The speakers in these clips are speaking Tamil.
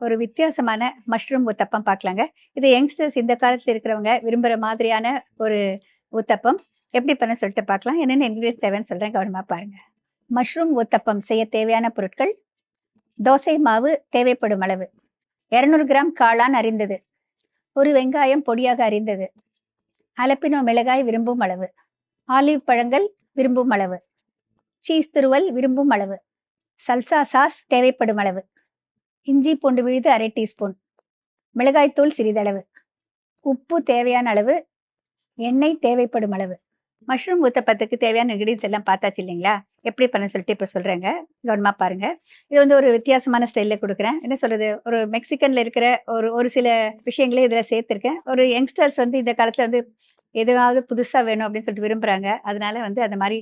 ஒரு வித்தியாசமான மஷ்ரூம் ஊத்தப்பம் பார்க்கலாங்க. இது யங்ஸ்டர்ஸ் இந்த காலத்துல இருக்கிறவங்க விரும்புற மாதிரியான ஒரு ஊத்தப்பம். எப்படி பண்ண சொல்லிட்டு பார்க்கலாம். என்னென்ன இன்கிரீடியன்ட்ஸ் தேவைன்னு சொல்றேன் கவனமா பாருங்க. மஷ்ரூம் ஊத்தப்பம் செய்ய தேவையான பொருட்கள்: தோசை மாவு தேவைப்படும் அளவு, 200 கிராம் காளான் அரிந்தது, ஒரு வெங்காயம் பொடியாக அரிந்தது, ஹலப்பினோ மிளகாய் விரும்பும் அளவு, ஆலிவ் பழங்கள் விரும்பும் அளவு, சீஸ் துருவல் விரும்பும் அளவு, சல்சா சாஸ் தேவைப்படும் அளவு, இஞ்சி பூண்டு விழுது 1/2 டீஸ்பூன், மிளகாய்த்தூள் சிறிதளவு, உப்பு தேவையான அளவு, எண்ணெய் தேவைப்படும் அளவு. மஷ்ரூம் ஊத்தப்பத்துக்கு தேவையான இன்கிரீடியன்ஸ் எல்லாம் பார்த்தாச்சு இல்லைங்களா? எப்படி பண்ண சொல்லிட்டு இப்ப சொல்றேங்க. கவனமா பாருங்க. இது வந்து ஒரு வித்தியாசமான ஸ்டைல்ல குடுக்குறேன். என்ன சொல்றது? ஒரு மெக்சிகன்ல இருக்கிற ஒரு ஒரு சில விஷயங்களே இதுல சேர்த்திருக்கேன். ஒரு யங்ஸ்டர்ஸ் வந்து இந்த காலத்துல வந்து எதுவாவது புதுசா வேணும் அப்படின்னு சொல்லிட்டு விரும்புறாங்க. அதனால வந்து அந்த மாரி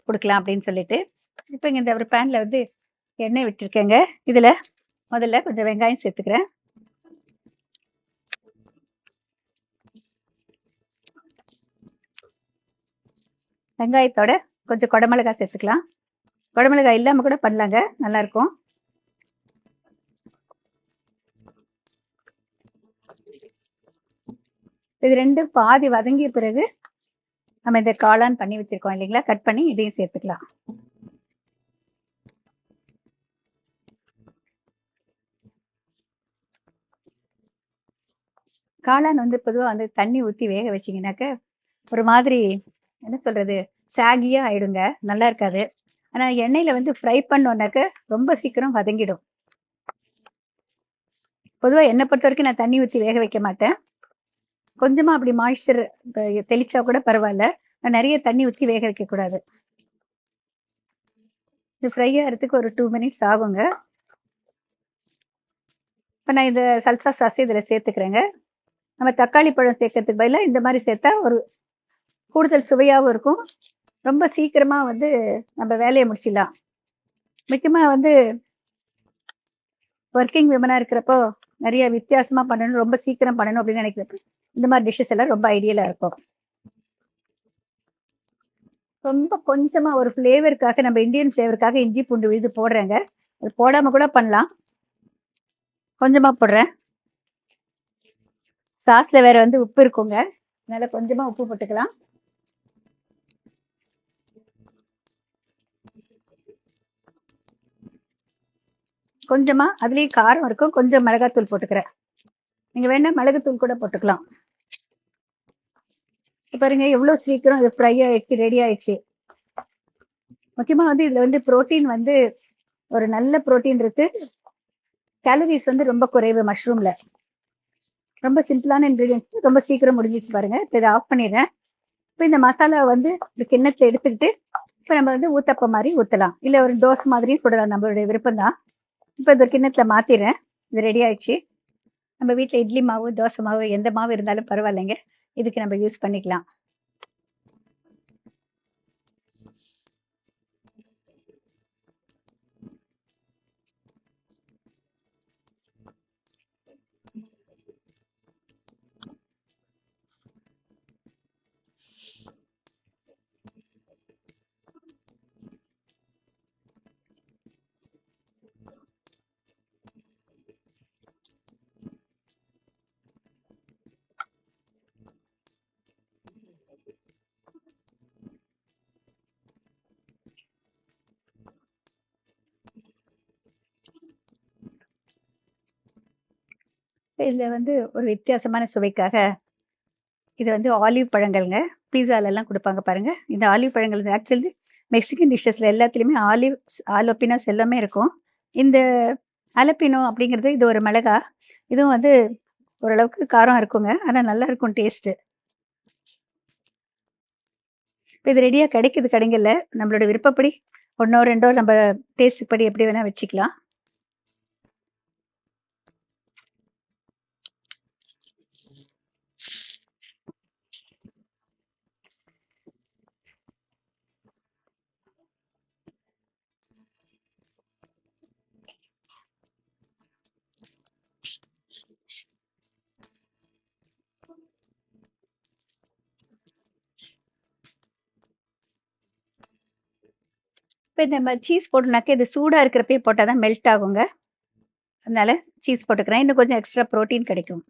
குடுக்கலாம் அப்படின்னு சொல்லிட்டு. இப்ப இங்க இந்த ஒரு பேன்ல வந்து எண்ணெய் விட்டுருக்கேங்க. இதுல முதல்ல கொஞ்சம் வெங்காயம் சேர்த்துக்கிறேன். வெங்காயத்தோட கொஞ்சம் குடமிளகாய் சேர்த்துக்கலாம். குடமிளகாய் இல்லாம கூட பண்ணலாங்க. நல்லாருக்கும். இது 2ம் பாதி வதங்கிய பிறகு, நம்ம இந்த காளான் பண்ணி வச்சிருக்கோம் இல்லைங்களா? கட் பண்ணி இதையும் சேர்த்துக்கலாம். காளான் வந்து பொதுவா வந்து தண்ணி ஊத்தி வேக வச்சீங்கன்னாக்க, ஒரு மாதிரி என்ன சொல்றது? சாகியா ஆயிடுங்க. நல்லா இருக்காது. ஆனா எண்ணெயில வந்து ஃப்ரை பண்ணோம்னாக்க, ரொம்ப சீக்கிரம் வதங்கிடும். பொதுவா என்ன பொறுத்தவரைக்கும் நான் தண்ணி ஊத்தி வேக வைக்க மாட்டேன். கொஞ்சமா அப்படி மாய்ஸ்சர் தெளிச்சா கூட பரவால்ல. நெறைய தண்ணி ஊத்தி வேக வைக்கக்கூடாது. இது ஃப்ரை ஆகுறதுக்கு ஒரு 2 மினிட்ஸ் ஆகுங்க. இப்ப நான் இந்த சல்சா சாஸ் இதுல சேர்த்துக்கிறேங்க. நம்ம தக்காளி பழம் சேர்க்கறதுக்கு பதிலா இந்த மாரி சேர்த்தா ஒரு கூடுதல் சுவையாவும் இருக்கும். ரொம்ப சீக்கிரமா வந்து நம்ம வேலைய முடிச்சிடலாம். முக்கியமா வந்து வொர்க்கிங் விமனா இருக்கிறப்போ, நெறைய வித்தியாசமா பண்ணணும், ரொம்ப சீக்கிரம் பண்ணணும் அப்படின்னு நினைக்கிறப்ப, இந்த மாரி டிஷ்ஷஸ் எல்லாம் ரொம்ப ஐடியலா இருக்கும். ரொம்ப கொஞ்சமா ஒரு ஃப்ளேவருக்காக நம்ம இந்தியன் ஃப்ளேவருக்காக இஞ்சி பூண்டு விழுது போடுறேங்க. அது போடாம கூட பண்ணலாம். கொஞ்சமா போடுறேன். சாஸ்ல வேற வந்து உப்பு இருக்குங்க. அதனால கொஞ்சமா உப்பு போட்டுக்கலாம். கொஞ்சமா அதுலயும் காரம் இருக்கும். கொஞ்சம் மிளகாத்தூள் போட்டுக்கிறேன். நீங்க வேணா மிளகுத்தூள் கூட போட்டுக்கலாம். இப்ப பாருங்க எவ்ளோ சீக்கிரம் இது ஃப்ரை ஆயிடுச்சு, ரெடி ஆயிடுச்சு. முக்கியமா வந்து இதுல வந்து புரோட்டீன் வந்து ஒரு நல்ல புரோட்டீன் இருக்கு. கேலரிஸ் வந்து ரொம்ப குறைவு மஷ்ரூம்ல. ரொம்ப சிம்பிளான இன்கிரீடியன்ட்ஸ் ரொம்ப சீக்கிரம் முடிஞ்சிச்சு பாருங்க. இப்ப இத ஆஃப் பண்ணிடுறேன். இப்ப இந்த மசாலா வந்து ஒரு கிண்ணத்துல எடுத்துக்கிட்டு, இப்ப நம்ம வந்து ஊத்தப்பம் மாரி ஊத்தலாம். இல்ல ஒரு தோசை மாதிரியும் சுடலாம். நம்மளுடைய விருப்பம் தான். இப்ப இந்த கிண்ணத்துல மாத்திர்றேன். இது ரெடி ஆயிடுச்சு. நம்ம வீட்ல இட்லி மாவு, தோசை மாவு எந்த மாவு இருந்தாலும் பரவாயில்லைங்க. இதுக்கு நம்ம யூஸ் பண்ணிக்கலாம். இதுல வந்து ஒரு வித்தியாசமான சுவைக்காக இது வந்து ஆலிவ் பழங்கள்ங்க. பீஸாலலாம் குடுப்பாங்க பாருங்க. இந்த ஆலிவ் பழங்கள் ஆக்சுவலி மெக்சிகன் டிஷ்ஷஸ்ல எல்லாத்துலயுமே ஆலோபினாஸ் எல்லாமே இருக்கும். இந்த ஹாலபினோ அப்படிங்கிறது இது ஒரு மிளகா. இதுவும் வந்து ஓரளவுக்கு காரம் இருக்குங்க. ஆனா நல்லா இருக்கும் டேஸ்ட்டு. இப்ப இது ரெடியா கிடைக்குது கடைங்கள்ல. நம்மளோட விருப்பப்படி 1ஓ 2ஓ நம்ம டேஸ்ட்டுக்கு படி எப்படி வேணா வச்சுக்கலாம். இப்ப நம்ம சீஸ் போட்டோம்னாக்க இது சூடா இருக்கிறப்பயே போட்டா தான் மெல்ட் ஆகுங்க. அதனால சீஸ் போட்டுக்கிறேன். இன்னும் கொஞ்சம் எக்ஸ்ட்ரா புரோட்டீன் கிடைக்கும்.